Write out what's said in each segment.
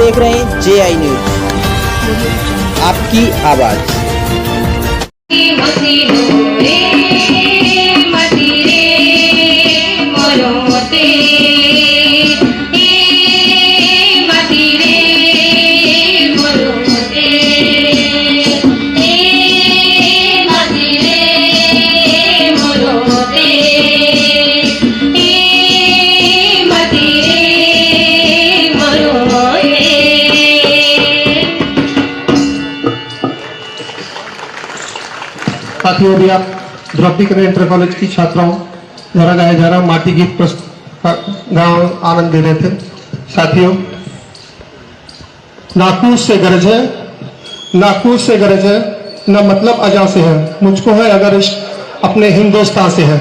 देख रहे हैं JI न्यूज, आपकी आवाज। साथियों, भी आप द्रौपदी कन्या इंटर कॉलेज की छात्राओं द्वारा गाया जा रहा माटी गीत गाँव आनंद दे रहे थे। साथियों, नाकूस से गरज है, नाकूस से गरज है, न मतलब अजा से है, मुझको है अगर इश्क अपने हिंदुस्तान से है।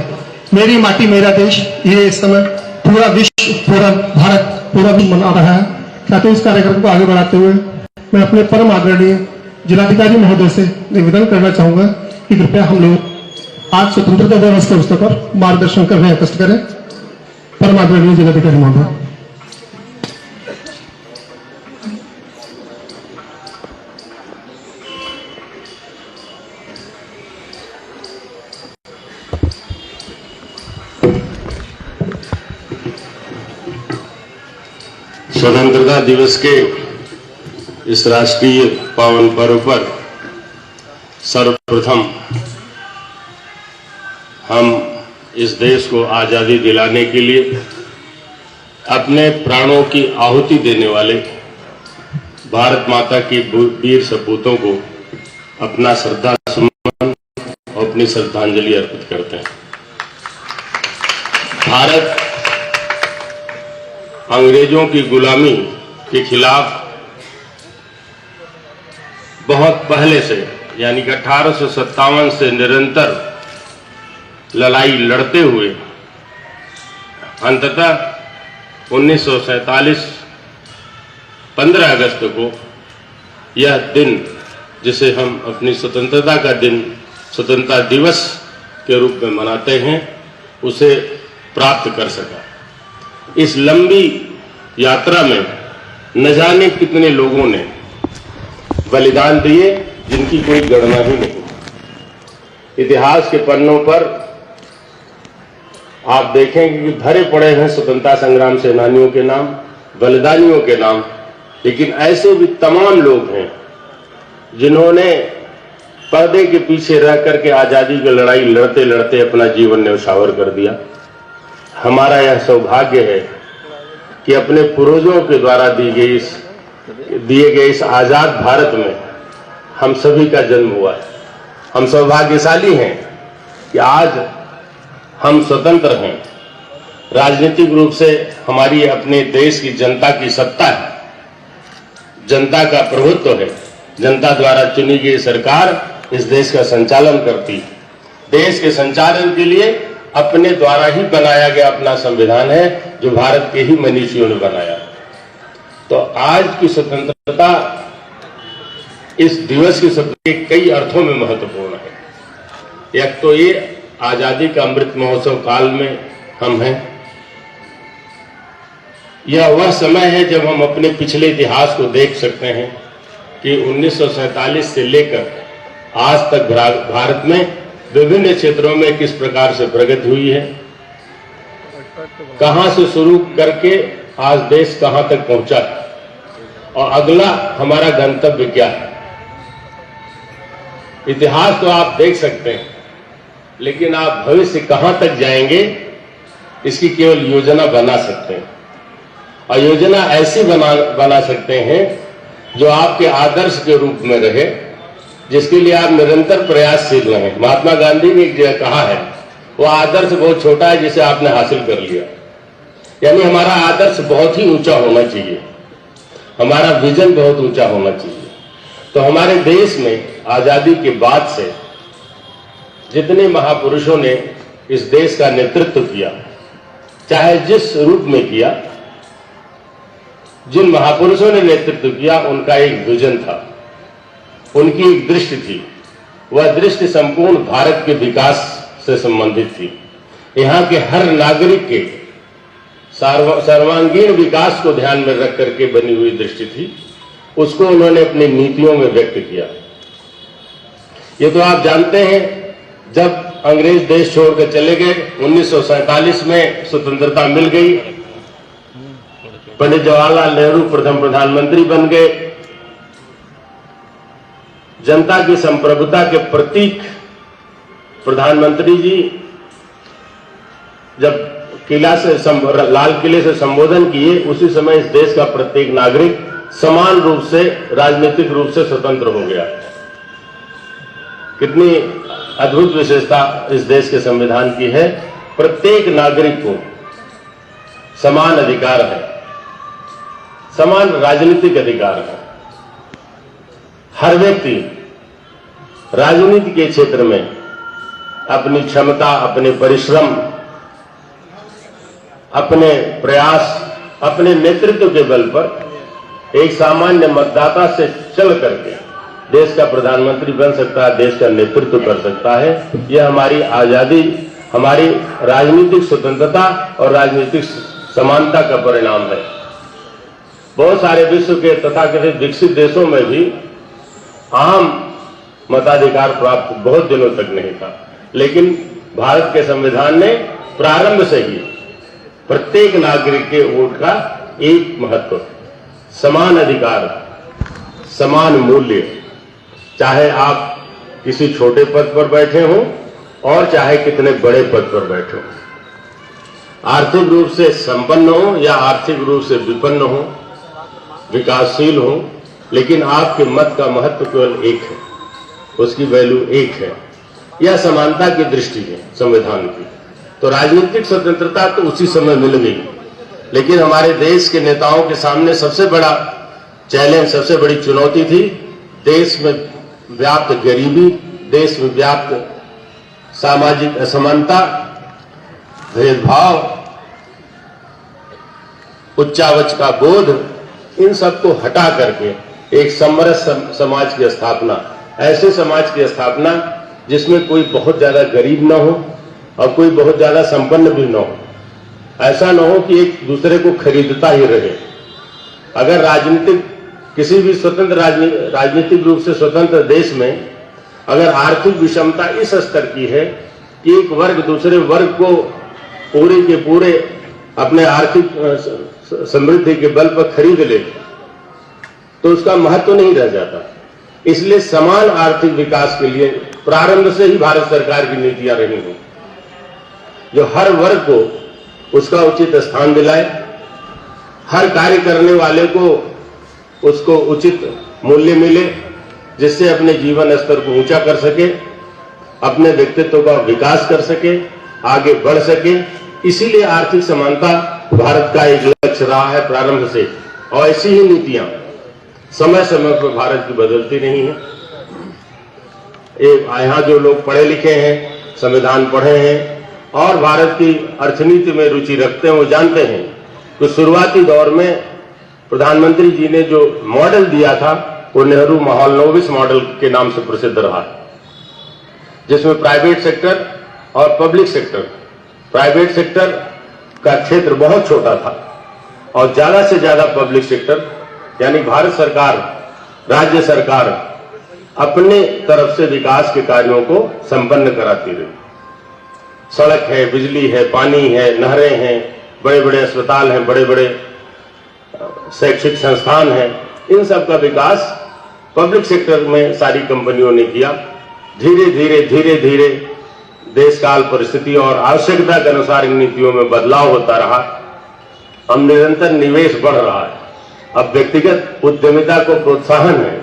मेरी माटी मेरा देश, ये इस समय पूरा विश्व, पूरा भारत, पूरा भी मना रहा है। साथियों, इस कार्यक्रम को आगे बढ़ाते हुए मैं अपने परम आदरणीय जिलाधिकारी महोदय से निवेदन करना चाहूंगा कि कृपया हम लोग आज स्वतंत्रता दिवस के अवसर पर मार्गदर्शन करने कष्ट करें। परम आदरणीय जिलाधिकारी महोदय। स्वतंत्रता दिवस के इस राष्ट्रीय पावन पर्व पर सर्वप्रथम हम इस देश को आजादी दिलाने के लिए अपने प्राणों की आहुति देने वाले भारत माता की वीर सपूतों को अपना श्रद्धा सुमन और अपनी श्रद्धांजलि अर्पित करते हैं। भारत अंग्रेजों की गुलामी के खिलाफ बहुत पहले से, यानी कि 1857 से निरंतर लड़ाई लड़ते हुए अंततः 1947 15 अगस्त को यह दिन, जिसे हम अपनी स्वतंत्रता का दिन, स्वतंत्रता दिवस के रूप में मनाते हैं, उसे प्राप्त कर सका। इस लंबी यात्रा में न जाने कितने लोगों ने बलिदान दिए, जिनकी कोई गणना ही नहीं। इतिहास के पन्नों पर आप देखेंगे कि भरे पड़े हैं स्वतंत्रता संग्राम सेनानियों के नाम, बलिदानियों के नाम, लेकिन ऐसे भी तमाम लोग हैं जिन्होंने पर्दे के पीछे रह करके आजादी की लड़ाई लड़ते लड़ते अपना जीवन न्यौछावर कर दिया। हमारा यह सौभाग्य है कि अपने पूर्वजों के द्वारा दिए गए इस आजाद भारत में हम सभी का जन्म हुआ है। हम सौभाग्यशाली हैं कि आज हम स्वतंत्र हैं। राजनीतिक रूप से हमारी अपने देश की जनता की सत्ता है, जनता का प्रभुत्व है, जनता द्वारा चुनी गई सरकार इस देश का संचालन करती है। देश के संचालन के लिए अपने द्वारा ही बनाया गया अपना संविधान है, जो भारत के ही मनीषियों ने बनाया। तो आज की स्वतंत्रता इस दिवस की सबके कई अर्थों में महत्वपूर्ण है। एक तो ये आजादी का अमृत महोत्सव काल में हम हैं। यह वह समय है जब हम अपने पिछले इतिहास को देख सकते हैं कि 1947 से लेकर आज तक भारत में विभिन्न क्षेत्रों में किस प्रकार से प्रगति हुई है, कहां से शुरू करके आज देश कहां तक पहुंचा है और अगला हमारा गंतव्य क्या है। इतिहास तो आप देख सकते हैं, लेकिन आप भविष्य कहां तक जाएंगे इसकी केवल योजना बना सकते हैं, और योजना ऐसी बना सकते हैं जो आपके आदर्श के रूप में रहे, जिसके लिए आप निरंतर प्रयासशील रहें। महात्मा गांधी ने एक जगह कहा है, वो आदर्श बहुत छोटा है जिसे आपने हासिल कर लिया। यानी हमारा आदर्श बहुत ही ऊंचा होना चाहिए, हमारा विजन बहुत ऊंचा होना चाहिए। तो हमारे देश में आजादी के बाद से जितने महापुरुषों ने इस देश का नेतृत्व किया, चाहे जिस रूप में किया, जिन महापुरुषों ने नेतृत्व किया, उनका एक विजन था, उनकी एक दृष्टि थी। वह दृष्टि संपूर्ण भारत के विकास से संबंधित थी। यहाँ के हर नागरिक के सर्वांगीण विकास को ध्यान में रख करके बनी हुई दृष्टि थी, उसको उन्होंने अपनी नीतियों में व्यक्त किया। ये तो आप जानते हैं, जब अंग्रेज देश छोड़कर चले गए, 1947 में स्वतंत्रता मिल गई, पंडित जवाहरलाल नेहरू प्रथम प्रधानमंत्री बन गए। जनता की संप्रभुता के प्रतीक प्रधानमंत्री जी जब लाल किले से संबोधन किए, उसी समय इस देश का प्रत्येक नागरिक समान रूप से राजनीतिक रूप से स्वतंत्र हो गया। कितनी अद्भुत विशेषता इस देश के संविधान की है। प्रत्येक नागरिक को समान अधिकार है, समान राजनीतिक अधिकार है। हर व्यक्ति राजनीति के क्षेत्र में अपनी क्षमता, अपने परिश्रम, अपने प्रयास, अपने नेतृत्व के बल पर एक सामान्य मतदाता से चल करके देश का प्रधानमंत्री बन सकता है, देश का नेतृत्व कर सकता है। यह हमारी आजादी, हमारी राजनीतिक स्वतंत्रता और राजनीतिक समानता का परिणाम है। बहुत सारे विश्व के तथाकथित विकसित देशों में भी आम मताधिकार प्राप्त बहुत दिनों तक नहीं था, लेकिन भारत के संविधान ने प्रारंभ से ही प्रत्येक नागरिक के वोट का एक महत्व, समान अधिकार, समान मूल्य, चाहे आप किसी छोटे पद पर बैठे हों और चाहे कितने बड़े पद पर बैठे हों, आर्थिक रूप से संपन्न हो या आर्थिक रूप से विपन्न हो, विकासशील हो, लेकिन आपके मत का महत्व केवल एक है, उसकी वैल्यू एक है। यह समानता की दृष्टि है संविधान की। तो राजनीतिक स्वतंत्रता तो उसी समय मिल गई, लेकिन हमारे देश के नेताओं के सामने सबसे बड़ा चैलेंज, सबसे बड़ी चुनौती थी देश में व्याप्त गरीबी, देश में व्याप्त सामाजिक असमानता, भेदभाव, उच्चावच का बोध, इन सबको हटा करके एक समरस समाज की स्थापना, ऐसे समाज की स्थापना जिसमें कोई बहुत ज्यादा गरीब न हो और कोई बहुत ज्यादा संपन्न भी न हो। ऐसा न हो कि एक दूसरे को खरीदता ही रहे। अगर राजनीतिक, किसी भी स्वतंत्र राजनीतिक रूप से स्वतंत्र देश में अगर आर्थिक विषमता इस स्तर की है कि एक वर्ग दूसरे वर्ग को पूरे के पूरे अपने आर्थिक समृद्धि के बल पर खरीद ले, तो उसका महत्व नहीं रह जाता। इसलिए समान आर्थिक विकास के लिए प्रारंभ से ही भारत सरकार की नीतियां रही हैं, जो हर वर्ग को उसका उचित स्थान दिलाए, हर कार्य करने वाले को उसको उचित मूल्य मिले, जिससे अपने जीवन स्तर को ऊंचा कर सके, अपने व्यक्तित्व का विकास कर सके, आगे बढ़ सके। इसीलिए आर्थिक समानता भारत का एक लक्ष्य रहा है प्रारंभ से, और ऐसी ही नीतियां समय समय पर भारत की बदलती नहीं है। यहाँ जो लोग पढ़े लिखे हैं, संविधान पढ़े हैं और भारत की अर्थनीति में रुचि रखते हैं, वो जानते हैं कि शुरुआती दौर में प्रधानमंत्री जी ने जो मॉडल दिया था वो नेहरू महालनोबिस मॉडल के नाम से प्रसिद्ध रहा, जिसमें प्राइवेट सेक्टर और पब्लिक सेक्टर, प्राइवेट सेक्टर का क्षेत्र बहुत छोटा था और ज्यादा से ज्यादा पब्लिक सेक्टर यानी भारत सरकार, राज्य सरकार अपने तरफ से विकास के कार्यों को संपन्न कराती रही। सड़क है, बिजली है, पानी है, नहरें हैं, बड़े बड़े अस्पताल हैं, बड़े बड़े शैक्षिक संस्थान हैं, इन सब का विकास पब्लिक सेक्टर में सारी कंपनियों ने किया। धीरे धीरे धीरे धीरे देश काल परिस्थिति और आवश्यकता के अनुसार इन नीतियों में बदलाव होता रहा। अब निरंतर निवेश बढ़ रहा है, अब व्यक्तिगत उद्यमिता को प्रोत्साहन है।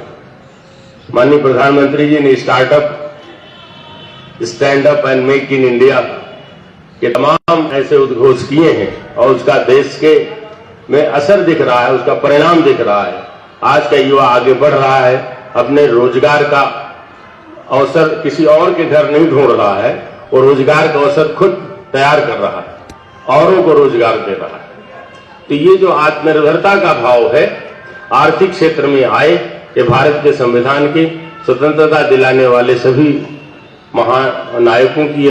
माननीय प्रधानमंत्री जी ने startup, stand up and make in India के तमाम ऐसे उद्घोष किए हैं और उसका देश के में असर दिख रहा है, उसका परिणाम दिख रहा है। आज का युवा आगे बढ़ रहा है, अपने रोजगार का अवसर किसी और के घर नहीं ढूंढ रहा है, वो रोजगार का अवसर खुद तैयार कर रहा है, औरों को रोजगार दे रहा है। तो ये जो आत्मनिर्भरता का भाव है आर्थिक क्षेत्र में आए, ये भारत के संविधान की स्वतंत्रता दिलाने वाले सभी महानायकों की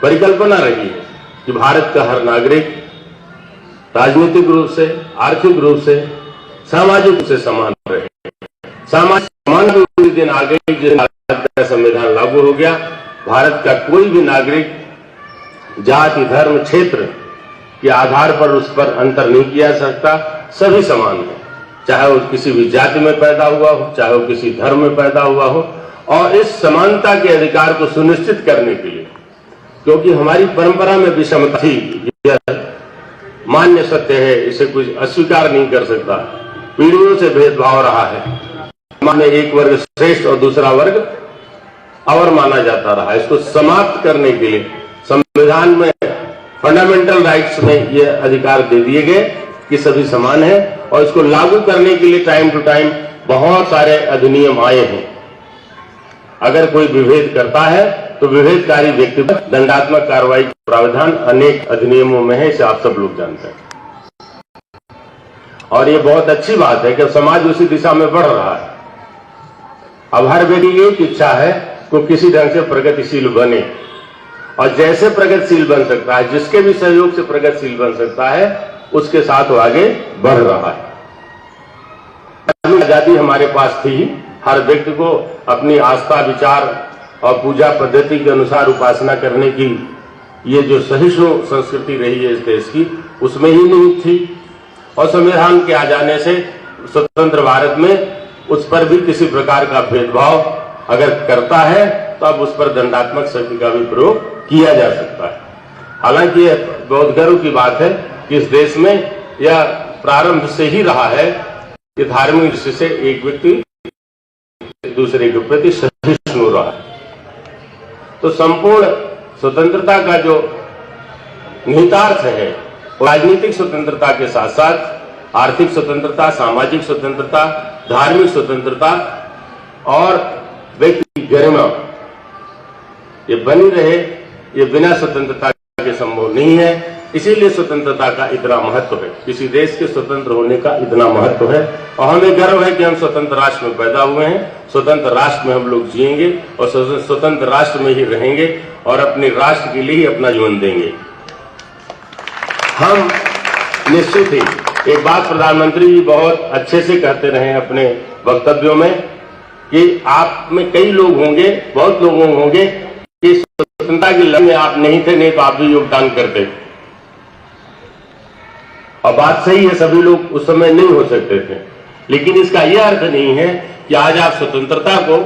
परिकल्पना रही है कि भारत का हर नागरिक राजनीतिक रूप से, आर्थिक रूप से, सामाजिक रूप से समान रहे। सामाजिक समान भी दिन आ गई जिस भारत का संविधान लागू हो गया। भारत का कोई भी नागरिक जाति, धर्म, क्षेत्र के आधार पर उस पर अंतर नहीं किया जा सकता। सभी समान है, चाहे वो किसी भी जाति में पैदा हुआ हो, चाहे वो किसी धर्म में पैदा हुआ हो। और इस समानता के अधिकार को सुनिश्चित करने के लिए, क्योंकि हमारी परंपरा में विषमता थी, यह मान्य सत्य है, इसे कोई अस्वीकार नहीं कर सकता। पीढ़ियों से भेदभाव रहा है, माने एक वर्ग श्रेष्ठ और दूसरा वर्ग अवर माना जाता रहा। इसको समाप्त करने के लिए संविधान में, फंडामेंटल राइट्स में ये अधिकार दे दिए गए कि सभी समान है। और इसको लागू करने के लिए टाइम टू टाइम बहुत सारे अधिनियम आए हैं। अगर कोई विभेद करता है तो विभेदकारी व्यक्ति पर दंडात्मक कार्रवाई का प्रावधान अनेक अधिनियमों में है, इसे आप सब लोग जानते हैं। और ये बहुत अच्छी बात है कि समाज उसी दिशा में बढ़ रहा है। अब हर व्यक्ति की एक इच्छा है कि किसी ढंग से प्रगतिशील बने, और जैसे प्रगतिशील बन सकता है, जिसके भी सहयोग से प्रगतिशील बन सकता है, उसके साथ वो आगे बढ़ रहा है। आजादी हमारे पास थी, हर व्यक्ति को अपनी आस्था, विचार और पूजा पद्धति के अनुसार उपासना करने की ये जो सहिष्णु संस्कृति रही है इस देश की, उसमें ही नहीं थी। और संविधान के आ जाने से स्वतंत्र भारत में उस पर भी किसी प्रकार का भेदभाव अगर करता है तो अब उस पर दंडात्मक शक्ति का भी प्रयोग किया जा सकता है। हालांकि यह बहुत गर्व की बात है कि इस देश में यह प्रारंभ से ही रहा है कि धार्मिक दृष्टि से एक व्यक्ति दूसरे के प्रति सहिष्णु रहा है। तो संपूर्ण स्वतंत्रता का जो निहितार्थ है, राजनीतिक स्वतंत्रता के साथ साथ आर्थिक स्वतंत्रता, सामाजिक स्वतंत्रता, धार्मिक स्वतंत्रता और व्यक्ति की गरिमा, ये बनी रहे। ये बिना स्वतंत्रता के संभव नहीं है। इसीलिए स्वतंत्रता का इतना महत्व है, किसी देश के स्वतंत्र होने का इतना महत्व है। और हमें गर्व है कि हम स्वतंत्र राष्ट्र में पैदा हुए हैं, स्वतंत्र राष्ट्र में हम लोग जिएंगे और स्वतंत्र राष्ट्र में ही रहेंगे और अपने राष्ट्र के लिए ही अपना जीवन देंगे। हम निश्चित ही, एक बात प्रधानमंत्री जी बहुत अच्छे से कहते रहे अपने वक्तव्यों में कि आप में कई लोग होंगे, बहुत लोग होंगे कि स्वतंत्रता की लड़ाई में आप नहीं थे, नहीं तो आप भी योगदान करते। और बात सही है, सभी लोग उस समय नहीं हो सकते थे, लेकिन इसका यह अर्थ नहीं है कि आज आप स्वतंत्रता को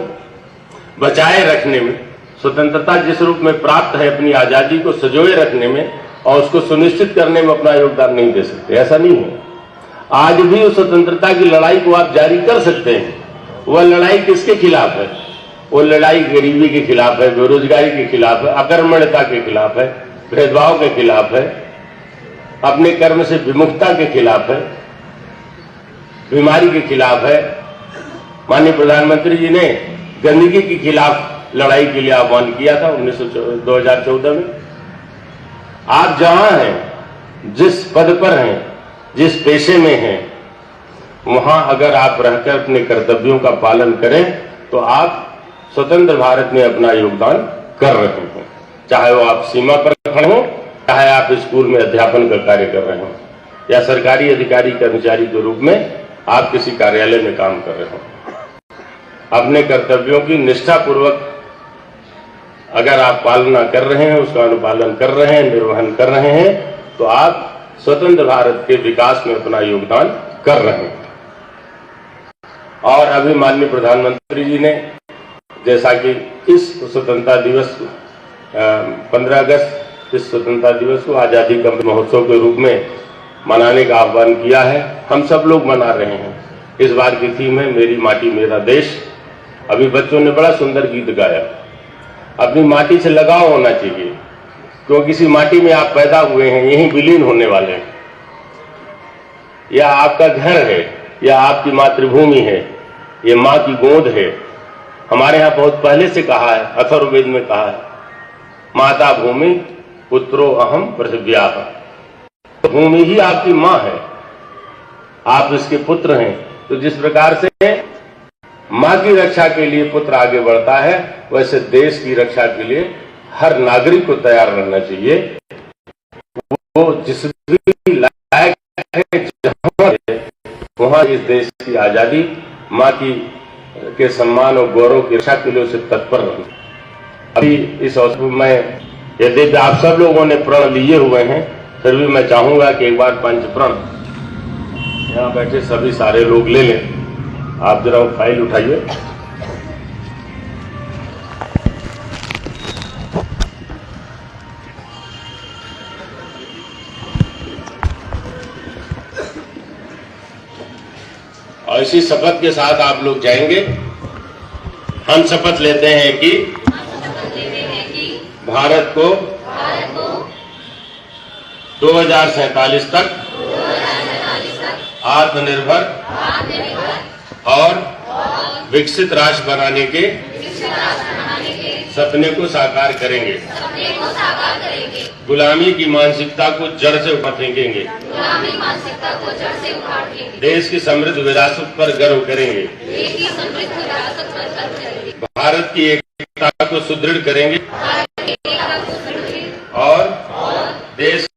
बचाए रखने में, स्वतंत्रता जिस रूप में प्राप्त है, अपनी आजादी को संजोए रखने में और उसको सुनिश्चित करने में अपना योगदान नहीं दे सकते। ऐसा नहीं है। आज भी उस स्वतंत्रता की लड़ाई को आप जारी कर सकते हैं। वह लड़ाई किसके खिलाफ है? वो लड़ाई गरीबी के खिलाफ है, बेरोजगारी के खिलाफ है, अकर्मण्यता के खिलाफ है, भेदभाव के खिलाफ है, अपने कर्म से विमुखता के खिलाफ है, बीमारी के खिलाफ है। माननीय प्रधानमंत्री जी ने गंदगी के खिलाफ लड़ाई के लिए आह्वान किया था 2014 में। आप जहां हैं, जिस पद पर हैं, जिस पेशे में हैं, वहां अगर आप रहकर अपने कर्तव्यों का पालन करें तो आप स्वतंत्र भारत में अपना योगदान कर रहे हैं। चाहे वो आप सीमा पर खड़े हों, चाहे आप स्कूल में अध्यापन का कार्य कर रहे हो, या सरकारी अधिकारी कर्मचारी के रूप में आप किसी कार्यालय में काम कर रहे हो। अपने कर्तव्यों की निष्ठापूर्वक अगर आप पालना कर रहे हैं, उसका अनुपालन कर रहे हैं, निर्वहन कर रहे हैं, तो आप स्वतंत्र भारत के विकास में अपना योगदान कर रहे हैं। और अभी माननीय प्रधानमंत्री जी ने, जैसा कि इस स्वतंत्रता दिवस 15 अगस्त इस स्वतंत्रता दिवस को आजादी का महोत्सव के रूप में मनाने का आह्वान किया है, हम सब लोग मना रहे हैं। इस बार की थीम है मेरी माटी मेरा देश। अभी बच्चों ने बड़ा सुंदर गीत गाया। अपनी माटी से लगाव होना चाहिए, क्योंकि इसी माटी में आप पैदा हुए हैं, यहीं विलीन होने वाले हैं। यह आपका घर है, यह आपकी मातृभूमि है, ये माँ की गोद है। हमारे यहाँ बहुत पहले से कहा है, अथर्ववेद में कहा है, माता भूमि पुत्रो अहम पृथिव्याः। भूमि ही आपकी माँ है, आप इसके पुत्र हैं। तो जिस प्रकार से माँ की रक्षा के लिए पुत्र आगे बढ़ता है, वैसे देश की रक्षा के लिए हर नागरिक को तैयार रहना चाहिए। वो जिस भी लायक मनमोहन इस देश की आजादी, माँ की के सम्मान और गौरव की रक्षा के लिए उसे तत्पर रहे। अभी इस अवसर पर मैं, यदि आप सब लोगों ने प्रण लिए हुए हैं, फिर भी मैं चाहूंगा कि एक बार पंच प्रण यहाँ बैठे सभी सारे लोग ले लें। आप जरा फाइल उठाइए। और इसी शपथ के साथ आप लोग जाएंगे। हम शपथ लेते हैं कि भारत को 2047 तक आत्मनिर्भर और विकसित राष्ट्र बनाने के सपने को साकार करेंगे। गुलामी की मानसिकता को जड़ से उखाड़ फेंकेंगे। देश की समृद्ध विरासत पर गर्व करेंगे। भारत की एकता को सुदृढ़ करेंगे और देश